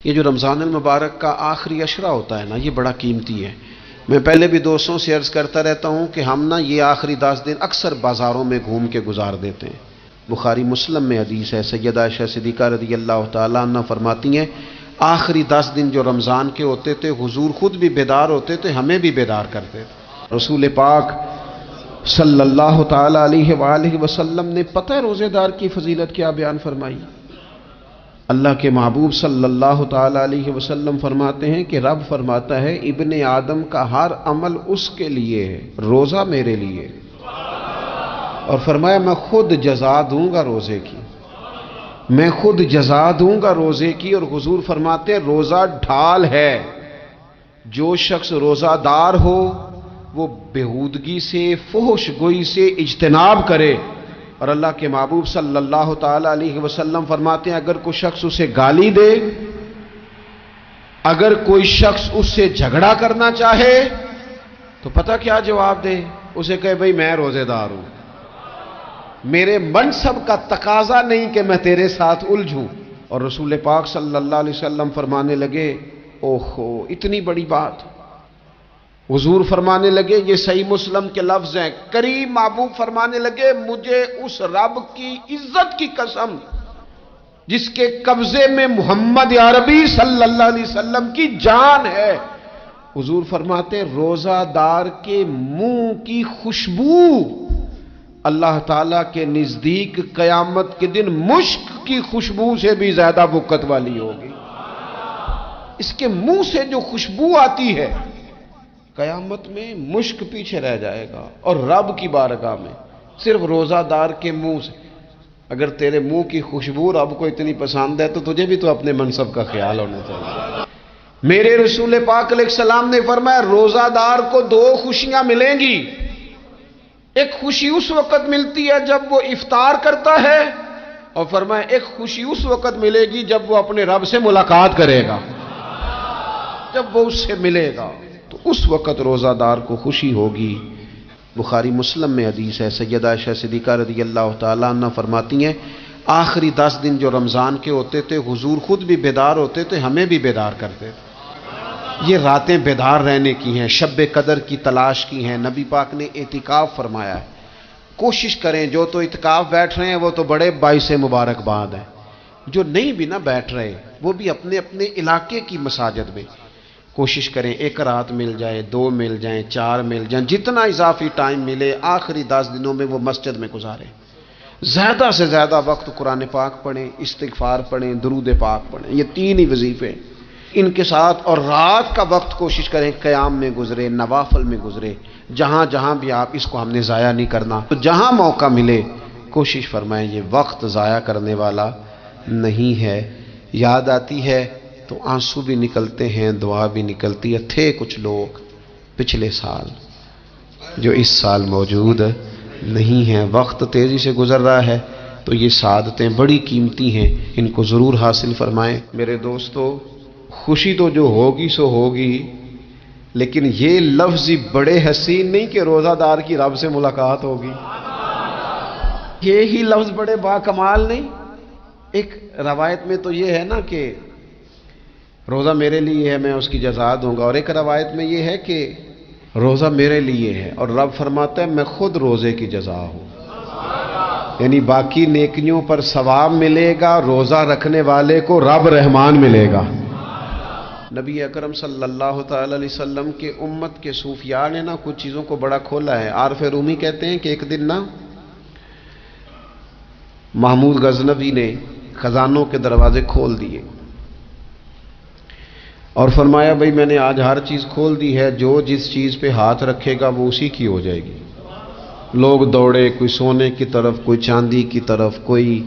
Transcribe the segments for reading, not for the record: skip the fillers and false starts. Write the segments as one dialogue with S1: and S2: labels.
S1: یہ جو رمضان المبارک کا آخری عشرہ ہوتا ہے نا، یہ بڑا قیمتی ہے۔ میں پہلے بھی دوستوں سے عرض کرتا رہتا ہوں کہ ہم نا یہ آخری 10 دن اکثر بازاروں میں گھوم کے گزار دیتے ہیں۔ بخاری مسلم میں حدیث ہے، سیدہ عائشہ صدیقہ رضی اللہ تعالیٰ عنہ فرماتی ہیں آخری 10 دن جو رمضان کے ہوتے تھے حضور خود بھی بیدار ہوتے تھے، ہمیں بھی بیدار کرتے تھے۔ رسول پاک صلی اللہ تعالیٰ علیہ وآلہ وسلم نے پتہ ہے روزے دار کی فضیلت کیا بیان فرمائی؟ اللہ کے محبوب صلی اللہ تعالیٰ علیہ وسلم فرماتے ہیں کہ رب فرماتا ہے ابن آدم کا ہر عمل اس کے لیے ہے، روزہ میرے لیے، اور فرمایا میں خود جزا دوں گا روزے کی، میں خود جزا دوں گا روزے کی۔ اور حضور فرماتے ہیں روزہ ڈھال ہے، جو شخص روزہ دار ہو وہ بےہودگی سے، فحش گوئی سے اجتناب کرے۔ اور اللہ کے محبوب صلی اللہ تعالی علیہ وسلم فرماتے ہیں اگر کوئی شخص اسے گالی دے، اگر کوئی شخص اس سے جھگڑا کرنا چاہے تو پتہ کیا جواب دے؟ اسے کہے بھئی میں روزے دار ہوں، میرے منصب کا تقاضا نہیں کہ میں تیرے ساتھ الجھوں۔ اور رسول پاک صلی اللہ علیہ وسلم فرمانے لگے اوہو اتنی بڑی بات۔ حضور فرمانے لگے، یہ صحیح مسلم کے لفظ ہیں، کریم محبوب فرمانے لگے مجھے اس رب کی عزت کی قسم جس کے قبضے میں محمد عربی صلی اللہ علیہ وسلم کی جان ہے، حضور فرماتے روزہ دار کے منہ کی خوشبو اللہ تعالیٰ کے نزدیک قیامت کے دن مشک کی خوشبو سے بھی زیادہ بکت والی ہوگی۔ اس کے منہ سے جو خوشبو آتی ہے قیامت میں مشک پیچھے رہ جائے گا، اور رب کی بارگاہ میں صرف روزہ دار کے منہ سے۔ اگر تیرے منہ کی خوشبو رب کو اتنی پسند ہے تو تجھے بھی تو اپنے منصب کا خیال ہونا چاہیے۔ میرے رسول پاک علیہ السلام نے فرمایا روزہ دار کو 2 خوشیاں ملیں گی، ایک خوشی اس وقت ملتی ہے جب وہ افطار کرتا ہے، اور فرمایا ایک خوشی اس وقت ملے گی جب وہ اپنے رب سے ملاقات کرے گا، جب وہ اس سے ملے گا تو اس وقت روزہ دار کو خوشی ہوگی۔ بخاری مسلم میں حدیث ہے، سیدہ عائشہ صدیقہ رضی اللہ تعالیٰ عنہ فرماتی ہیں آخری 10 دن جو رمضان کے ہوتے تھے حضور خود بھی بیدار ہوتے تھے، ہمیں بھی بیدار کرتے تھے۔ یہ راتیں بیدار رہنے کی ہیں، شب قدر کی تلاش کی ہیں۔ نبی پاک نے اعتکاف فرمایا ہے، کوشش کریں جو تو اعتکاف بیٹھ رہے ہیں وہ تو بڑے باعث مبارکباد ہیں، جو نہیں بھی نہ بیٹھ رہے وہ بھی اپنے اپنے علاقے کی مساجد میں کوشش کریں 1 رات مل جائے، 2 مل جائیں، 4 مل جائیں، جتنا اضافی ٹائم ملے آخری 10 دنوں میں وہ مسجد میں گزاریں۔ زیادہ سے زیادہ وقت قرآن پاک پڑھیں، استغفار پڑھیں، درود پاک پڑھیں، یہ 3 ہی وظیفے ان کے ساتھ۔ اور رات کا وقت کوشش کریں قیام میں گزرے، نوافل میں گزرے، جہاں جہاں بھی آپ اس کو ہم نے ضائع نہیں کرنا، تو جہاں موقع ملے کوشش فرمائیں یہ وقت ضائع کرنے والا نہیں ہے۔ یاد آتی ہے تو آنسو بھی نکلتے ہیں، دعا بھی نکلتی ہے۔ تھے کچھ لوگ پچھلے سال جو اس سال موجود نہیں ہیں، وقت تیزی سے گزر رہا ہے، تو یہ سعادتیں بڑی قیمتی ہیں، ان کو ضرور حاصل فرمائیں۔ میرے دوستو خوشی تو جو ہوگی سو ہوگی، لیکن یہ لفظ بڑے حسین نہیں کہ روزہ دار کی رب سے ملاقات ہوگی، یہی لفظ بڑے باکمال نہیں۔ ایک روایت میں تو یہ ہے نا کہ روزہ میرے لیے ہے میں اس کی جزا دوں گا، اور ایک روایت میں یہ ہے کہ روزہ میرے لیے ہے اور رب فرماتا ہے میں خود روزے کی جزا ہوں، یعنی باقی نیکیوں پر ثواب ملے گا، روزہ رکھنے والے کو رب رحمان ملے گا۔ نبی اکرم صلی اللہ تعالی علیہ وسلم کے امت کے صوفیاء نے نا کچھ چیزوں کو بڑا کھولا ہے۔ عارف رومی کہتے ہیں کہ ایک دن نا محمود غزنوی نے خزانوں کے دروازے کھول دیے اور فرمایا بھئی میں نے آج ہر چیز کھول دی ہے، جو جس چیز پہ ہاتھ رکھے گا وہ اسی کی ہو جائے گی۔ لوگ دوڑے، کوئی سونے کی طرف، کوئی چاندی کی طرف، کوئی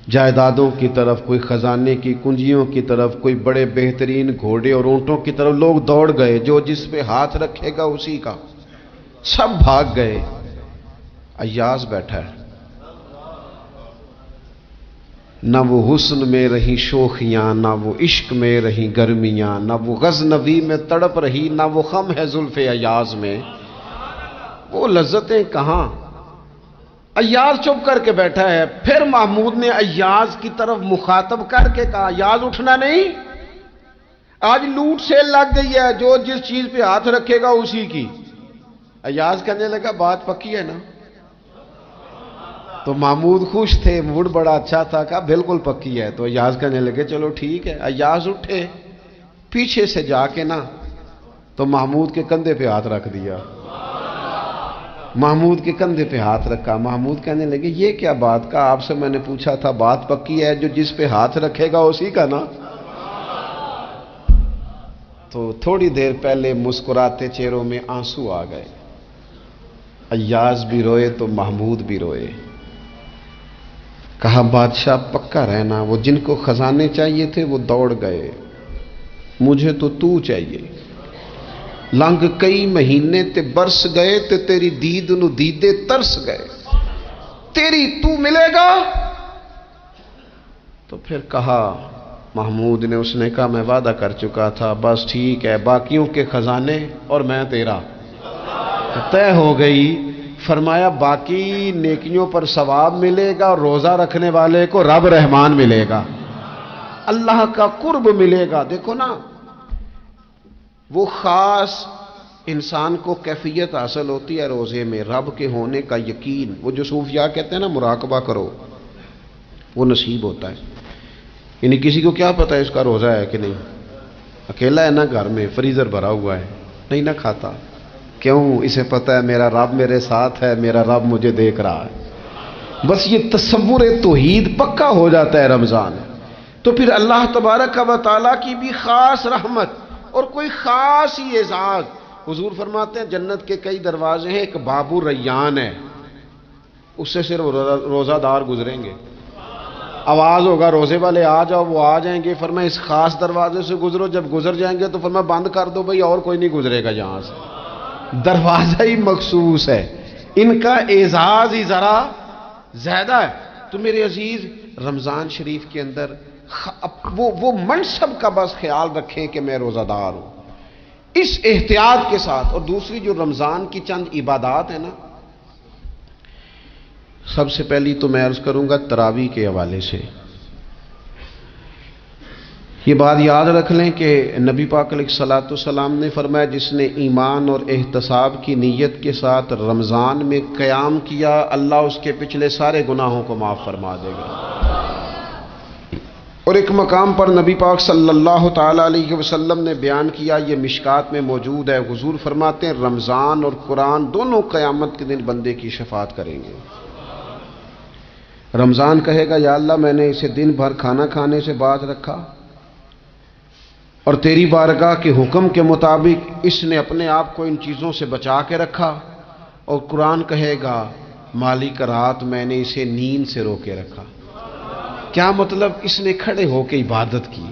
S1: جائیدادوں کی طرف، کوئی خزانے کی کنجیوں کی طرف، کوئی بڑے بہترین گھوڑے اور اونٹوں کی طرف، لوگ دوڑ گئے، جو جس پہ ہاتھ رکھے گا اسی کا۔ سب بھاگ گئے، ایاز بیٹھا ہے، نہ وہ حسن میں رہی شوخیاں، نہ وہ عشق میں رہی گرمیاں، نہ وہ غزنوی میں تڑپ رہی، نہ وہ خم ہے زلف ایاز میں، وہ لذتیں کہاں۔ ایاز چپ کر کے بیٹھا ہے۔ پھر محمود نے ایاز کی طرف مخاطب کر کے کہا ایاز اٹھنا نہیں، آج لوٹ سیل لگ گئی ہے، جو جس چیز پہ ہاتھ رکھے گا اسی کی۔ ایاز کہنے لگا بات پکی ہے نا؟ تو محمود خوش تھے، موڈ بڑا اچھا تھا، کہا بالکل پکی ہے۔ تو ایاز کہنے لگے چلو ٹھیک ہے۔ ایاز اٹھے، پیچھے سے جا کے نا تو محمود کے کندھے پہ ہاتھ رکھ دیا، محمود کے کندھے پہ ہاتھ رکھا۔ محمود کہنے لگے یہ کیا بات کا، آپ سے میں نے پوچھا تھا بات پکی ہے، جو جس پہ ہاتھ رکھے گا اسی کا نا۔ تو تھوڑی دیر پہلے مسکراتے چہروں میں آنسو آ گئے، ایاز بھی روئے تو محمود بھی روئے۔ کہا بادشاہ پکا رہنا، وہ جن کو خزانے چاہیے تھے وہ دوڑ گئے، مجھے تو چاہیے۔ لنگ کئی مہینے تے برس گئے تے تیری دید نو دیدے ترس گئے، تیری تو ملے گا۔ تو پھر کہا محمود نے، اس نے کہا میں وعدہ کر چکا تھا، بس ٹھیک ہے، باقیوں کے خزانے اور میں تیرا طے ہو گئی۔ فرمایا باقی نیکیوں پر ثواب ملے گا، اور روزہ رکھنے والے کو رب رحمان ملے گا، اللہ کا قرب ملے گا۔ دیکھو نا، وہ خاص انسان کو کیفیت حاصل ہوتی ہے روزے میں، رب کے ہونے کا یقین۔ وہ جو صوفیاء کہتے ہیں نا مراقبہ کرو، وہ نصیب ہوتا ہے۔ یعنی کسی کو کیا پتا ہے اس کا روزہ ہے کہ نہیں، اکیلا ہے نا گھر میں، فریزر بھرا ہوا ہے، نہیں نہ کھاتا، کیوں؟ اسے پتا ہے میرا رب میرے ساتھ ہے، میرا رب مجھے دیکھ رہا ہے۔ بس یہ تصور توحید پکا ہو جاتا ہے رمضان، تو پھر اللہ تبارک و تعالیٰ کی بھی خاص رحمت اور کوئی خاص ہی اعزاز۔ حضور فرماتے ہیں جنت کے کئی دروازے ہیں، ایک باب الریان ہے، اس سے صرف روزہ دار گزریں گے۔ آواز ہوگا روزے والے آ جاؤ، وہ آ جائیں گے، فرمایا اس خاص دروازے سے گزرو۔ جب گزر جائیں گے تو فرمایا بند کر دو بھئی، اور کوئی نہیں گزرے گا یہاں سے، دروازہ ہی مخصوص ہے، ان کا اعزاز ہی ذرا زیادہ ہے۔ تو میرے عزیز، رمضان شریف کے اندر وہ منصب کا بس خیال رکھیں کہ میں روزہ دار ہوں، اس احتیاط کے ساتھ۔ اور دوسری جو رمضان کی چند عبادات ہیں نا، سب سے پہلی تو میں عرض کروں گا تراویح کے حوالے سے۔ یہ بات یاد رکھ لیں کہ نبی پاک علیہ الصلوۃ والسلام نے فرمایا جس نے ایمان اور احتساب کی نیت کے ساتھ رمضان میں قیام کیا، اللہ اس کے پچھلے سارے گناہوں کو معاف فرما دے گا۔ اور ایک مقام پر نبی پاک صلی اللہ تعالی علیہ وسلم نے بیان کیا، یہ مشکات میں موجود ہے، حضور فرماتے ہیں رمضان اور قرآن دونوں قیامت کے دن بندے کی شفاعت کریں گے۔ رمضان کہے گا یا اللہ میں نے اسے دن بھر کھانا کھانے سے باز رکھا، اور تیری بارگاہ کے حکم کے مطابق اس نے اپنے آپ کو ان چیزوں سے بچا کے رکھا۔ اور قرآن کہے گا مالک رات میں نے اسے نیند سے روکے رکھا۔ کیا مطلب؟ اس نے کھڑے ہو کے عبادت کی،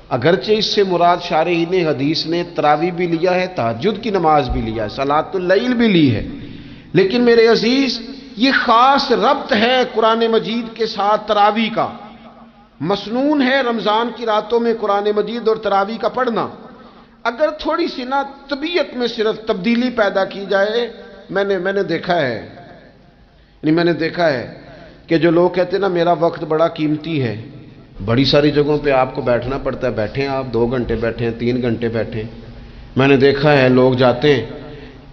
S1: اگرچہ اس سے مراد شارحین حدیث نے تراویح بھی لیا ہے، تہجد کی نماز بھی لیا ہے، صلاۃ اللیل بھی لی ہے، لیکن میرے عزیز یہ خاص ربط ہے قرآن مجید کے ساتھ تراویح کا۔ مسنون ہے رمضان کی راتوں میں قرآن مجید اور تراویح کا پڑھنا۔ اگر تھوڑی سی نا طبیعت میں صرف تبدیلی پیدا کی جائے، میں نے دیکھا ہے کہ جو لوگ کہتے ہیں نا میرا وقت بڑا قیمتی ہے، بڑی ساری جگہوں پہ آپ کو بیٹھنا پڑتا ہے، بیٹھیں آپ 2 گھنٹے بیٹھیں، 3 گھنٹے بیٹھیں۔ میں نے دیکھا ہے لوگ جاتے ہیں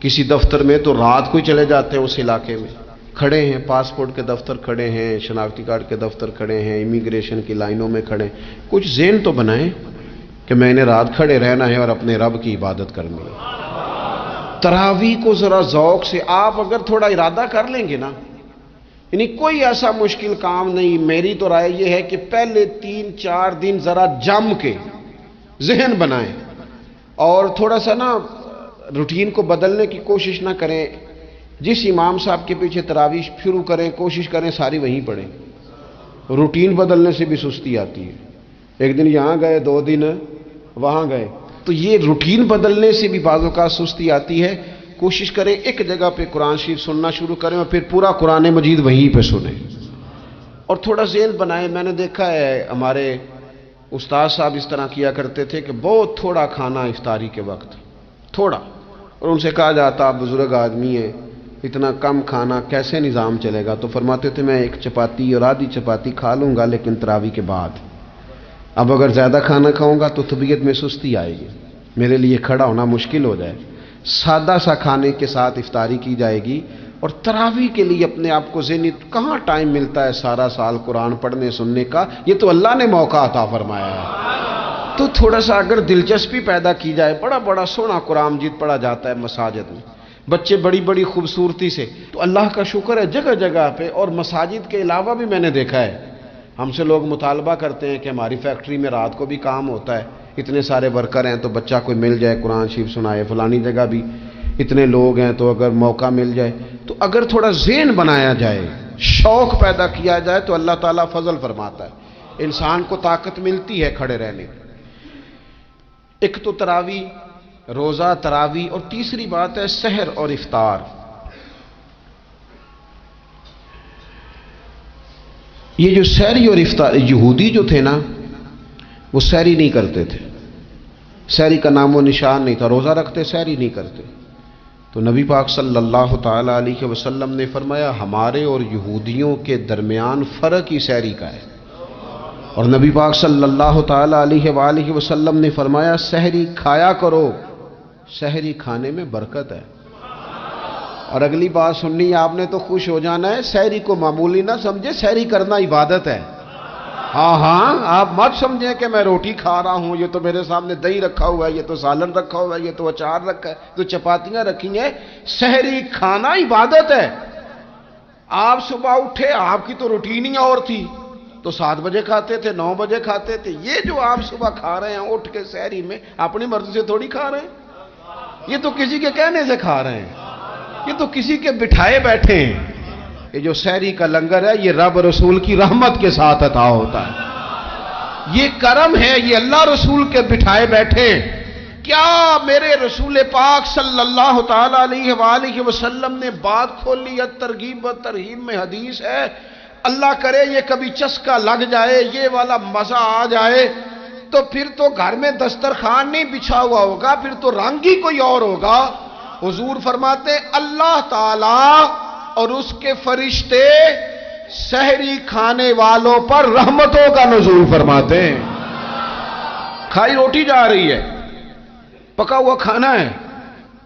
S1: کسی دفتر میں تو رات کو ہی چلے جاتے ہیں اس علاقے میں، کھڑے ہیں، پاسپورٹ کے دفتر کھڑے ہیں، شناختی کارڈ کے دفتر کھڑے ہیں، امیگریشن کی لائنوں میں کھڑے ہیں۔ کچھ ذہن تو بنائیں کہ میں نے رات کھڑے رہنا ہے اور اپنے رب کی عبادت کرنی ہے۔ تراویح کو ذرا ذوق سے آپ اگر تھوڑا ارادہ کر لیں گے نا، یعنی کوئی ایسا مشکل کام نہیں۔ میری تو رائے یہ ہے کہ پہلے 3-4 دن ذرا جم کے ذہن بنائیں، اور تھوڑا سا نا روٹین کو بدلنے کی کوشش نہ کریں۔ جس امام صاحب کے پیچھے تراویح شروع کریں، کوشش کریں ساری وہیں پڑھیں۔ روٹین بدلنے سے بھی سستی آتی ہے، ایک دن یہاں گئے، 2 دن وہاں گئے، تو یہ روٹین بدلنے سے بھی بعض اوقات سستی آتی ہے۔ کوشش کریں ایک جگہ پہ قرآن شریف سننا شروع کریں اور پھر پورا قرآن مجید وہیں پہ سنیں، اور تھوڑا ذہن بنائیں۔ میں نے دیکھا ہے ہمارے استاد صاحب اس طرح کیا کرتے تھے کہ بہت تھوڑا کھانا افطاری کے وقت، تھوڑا، اور ان سے کہا جاتا آپ بزرگ آدمی ہیں، اتنا کم کھانا کیسے نظام چلے گا؟ تو فرماتے تھے میں 1 چپاتی اور آدھی چپاتی کھا لوں گا لیکن تراویح کے بعد، اب اگر زیادہ کھانا کھاؤں گا تو طبیعت میں سستی آئے گی، میرے لیے کھڑا ہونا مشکل ہو جائے، سادہ سا کھانے کے ساتھ افطاری کی جائے گی۔ اور تراویح کے لیے اپنے آپ کو ذہنی، کہاں ٹائم ملتا ہے سارا سال قرآن پڑھنے سننے کا، یہ تو اللہ نے موقع عطا فرمایا ہے۔ تو تھوڑا سا اگر دلچسپی پیدا کی جائے، بڑا بڑا سونا قرآن مجید پڑھا جاتا ہے مساجد میں، بچے بڑی بڑی خوبصورتی سے، تو اللہ کا شکر ہے جگہ جگہ پہ۔ اور مساجد کے علاوہ بھی میں نے دیکھا ہے، ہم سے لوگ مطالبہ کرتے ہیں کہ ہماری فیکٹری میں رات کو بھی کام ہوتا ہے، اتنے سارے ورکر ہیں تو بچہ کوئی مل جائے قرآن شریف سنائے، فلانی جگہ بھی اتنے لوگ ہیں تو اگر موقع مل جائے، تو اگر تھوڑا ذہن بنایا جائے، شوق پیدا کیا جائے تو اللہ تعالیٰ فضل فرماتا ہے، انسان کو طاقت ملتی ہے کھڑے رہنے۔ ایک تو تراویح، روزہ، تراویح، اور تیسری بات ہے سحر اور افطار۔ یہ جو سحری اور افطار، یہودی جو تھے نا وہ سحری نہیں کرتے تھے، سحری کا نام و نشان نہیں تھا، روزہ رکھتے سحری نہیں کرتے۔ تو نبی پاک صلی اللہ تعالی علیہ وسلم نے فرمایا ہمارے اور یہودیوں کے درمیان فرق ہی سحری کا ہے۔ اور نبی پاک صلی اللہ تعالی علیہ وآلہ وسلم نے فرمایا سحری کھایا کرو، سحری کھانے میں برکت ہے۔ اور اگلی بات سننی آپ نے تو خوش ہو جانا ہے، سحری کو معمولی نہ سمجھے، سحری کرنا عبادت ہے۔ ہاں آپ مت سمجھیں کہ میں روٹی کھا رہا ہوں، یہ تو میرے سامنے دہی رکھا ہوا ہے، یہ تو سالن رکھا ہوا ہے، یہ تو اچار رکھا ہے، تو چپاتیاں رکھی ہیں۔ سحری کھانا عبادت ہے۔ آپ صبح اٹھے، آپ کی تو روٹین ہی اور تھی، تو 7 بجے کھاتے تھے، 9 بجے کھاتے تھے۔ یہ جو آپ صبح کھا رہے ہیں اٹھ کے سحری میں، اپنی مرضی سے تھوڑی کھا رہے ہیں، یہ تو کسی کے کہنے سے کھا رہے ہیں، یہ تو کسی کے بٹھائے بیٹھے ہیں۔ یہ جو سحری کا لنگر ہے یہ رب رسول کی رحمت کے ساتھ عطا ہوتا ہے، یہ کرم ہے، یہ اللہ رسول کے بٹھائے بیٹھے۔ کیا میرے رسول پاک صلی اللہ تعالی علیہ وآلہ وسلم نے بات کھولی ہے، ترغیب و ترہیب میں حدیث ہے، اللہ کرے یہ کبھی چسکا لگ جائے، یہ والا مزہ آ جائے، تو پھر تو گھر میں دسترخوان نہیں بچھا ہوا ہوگا، پھر تو رنگ ہی کوئی اور ہوگا۔ حضور فرماتے ہیں اللہ تعالی اور اس کے فرشتے سحری کھانے والوں پر رحمتوں کا نزول فرماتے ہیں۔ کھائی روٹی جا رہی ہے، پکا ہوا کھانا ہے،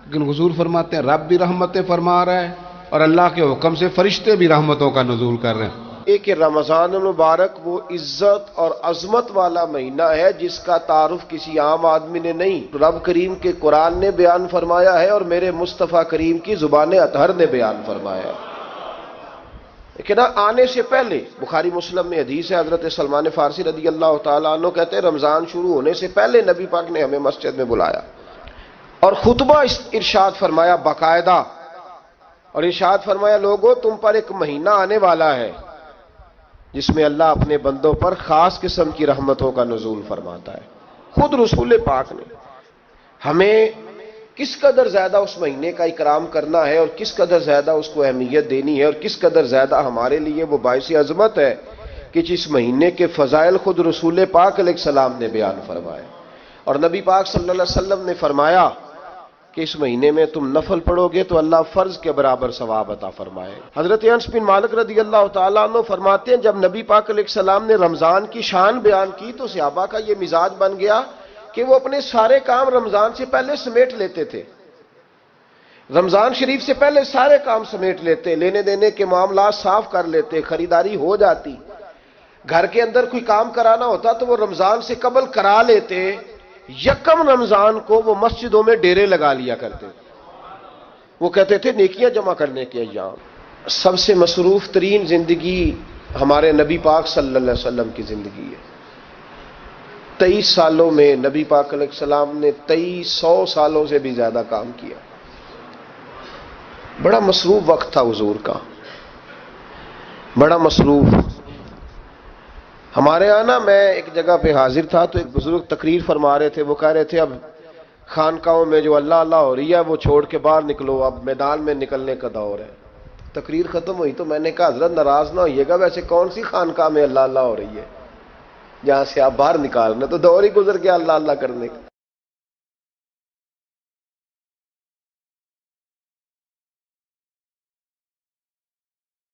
S1: لیکن حضور فرماتے ہیں رب بھی رحمتیں فرما رہا ہے اور اللہ کے حکم سے فرشتے بھی رحمتوں کا نزول کر رہے ہیں۔
S2: کہ رمضان المبارک وہ عزت اور عظمت والا مہینہ ہے جس کا تعارف کسی عام آدمی نے نہیں، رب کریم کے قرآن نے بیان فرمایا ہے اور میرے مصطفیٰ کریم کی زبان اطہر نے بیان فرمایا ہے۔ لیکن آنے سے پہلے بخاری مسلم میں حدیث ہے، حضرت سلمان فارسی رضی اللہ تعالیٰ عنہ کہتے ہیں رمضان شروع ہونے سے پہلے نبی پاک نے ہمیں مسجد میں بلایا اور خطبہ ارشاد فرمایا باقاعدہ، اور ارشاد فرمایا لوگو تم پر ایک مہینہ آنے والا ہے جس میں اللہ اپنے بندوں پر خاص قسم کی رحمتوں کا نزول فرماتا ہے۔ خود رسول پاک نے ہمیں کس قدر زیادہ اس مہینے کا اکرام کرنا ہے اور کس قدر زیادہ اس کو اہمیت دینی ہے اور کس قدر زیادہ ہمارے لیے وہ باعث عظمت ہے کہ جس مہینے کے فضائل خود رسول پاک علیہ السلام نے بیان فرمائے۔ اور نبی پاک صلی اللہ علیہ وسلم نے فرمایا کہ اس مہینے میں تم نفل پڑھو گے تو اللہ فرض کے برابر ثواب عطا فرمائے۔ حضرت انس بن مالک رضی اللہ تعالیٰ عنہ فرماتے ہیں جب نبی پاک علیہ السلام نے رمضان کی شان بیان کی تو صحابہ کا یہ مزاج بن گیا کہ وہ اپنے سارے کام رمضان سے پہلے سمیٹ لیتے تھے، رمضان شریف سے پہلے سارے کام سمیٹ لیتے، لینے دینے کے معاملات صاف کر لیتے، خریداری ہو جاتی، گھر کے اندر کوئی کام کرانا ہوتا تو وہ رمضان سے قبل کرا لیتے، یکم رمضان کو وہ مسجدوں میں ڈیرے لگا لیا کرتے، وہ کہتے تھے نیکیاں جمع کرنے کے ایام۔ سب سے مصروف ترین زندگی ہمارے نبی پاک صلی اللہ علیہ وسلم کی زندگی ہے۔ 23 سالوں میں نبی پاک علیہ السلام نے 2300 سالوں سے بھی زیادہ کام کیا، بڑا مصروف وقت تھا حضور کا، بڑا مصروف۔ ہمارے یہاں نا میں ایک جگہ پہ حاضر تھا تو ایک بزرگ تقریر فرما رہے تھے، وہ کہہ رہے تھے اب خانقاہوں میں جو اللہ اللہ ہو رہی ہے وہ چھوڑ کے باہر نکلو، اب میدان میں نکلنے کا دور ہے۔ تقریر ختم ہوئی تو میں نے کہا حضرت ناراض نہ ہوئیے گا، ویسے کون سی خانقاہ میں اللہ اللہ ہو رہی ہے جہاں سے آپ باہر نکال رہے، تو دور ہی گزر گیا اللہ اللہ کرنے کا۔